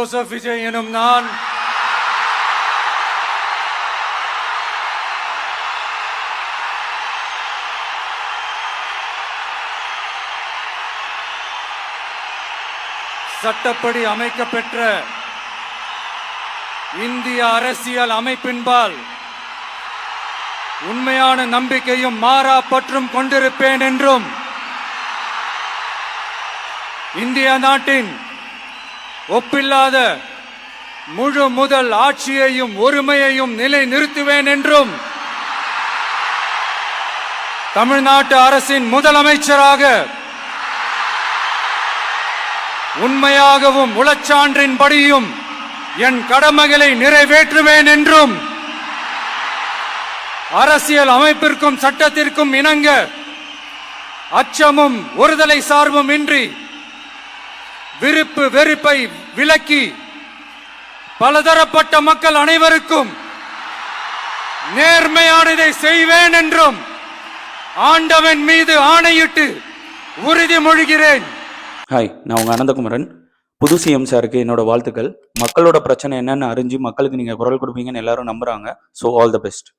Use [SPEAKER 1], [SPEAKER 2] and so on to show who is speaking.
[SPEAKER 1] Joseph Vijay எனும் நான் சட்டப்படி அமைக்கப்பெற்ற இந்திய அரசியல் அமைப்பின்பால் உண்மையான நம்பிக்கையும் மாறா பற்றும் கொண்டிருப்பேன் என்றும் இந்திய நாட்டின் ஒப்பில்லாத முழு முதல் ஆட்சியையும் ஒருமையையும் நிலை நிறுத்துவேன் என்றும் தமிழ்நாட்டு அரசின் முதலமைச்சராக உண்மையாகவும் உளச்சான்றின்படியும் என் கடமைகளை நிறைவேற்றுவேன் என்றும் அரசியல் அமைப்பிற்கும் சட்டத்திற்கும் இணங்க அச்சமும் ஒருதலை சார்பும் இன்றி விருப்பு வெறுப்பை விலக்கி பலதரப்பட்ட மக்கள் அனைவருக்கும் நேர்மையானதை செய்வேன் என்றும் ஆண்டவன் மீது ஆணையிட்டு உறுதிமொழிகிறேன்.
[SPEAKER 2] ஹாய், நான் உங்கள் அனந்தகுமரன். புது சிஎம் சாருக்கு என்னோட வாழ்த்துக்கள். மக்களோட பிரச்சனை என்னன்னு அறிஞ்சு மக்களுக்கு நீங்கள் குரல் கொடுப்பீங்கன்னு எல்லாரும் நம்புகிறாங்க. So all the best.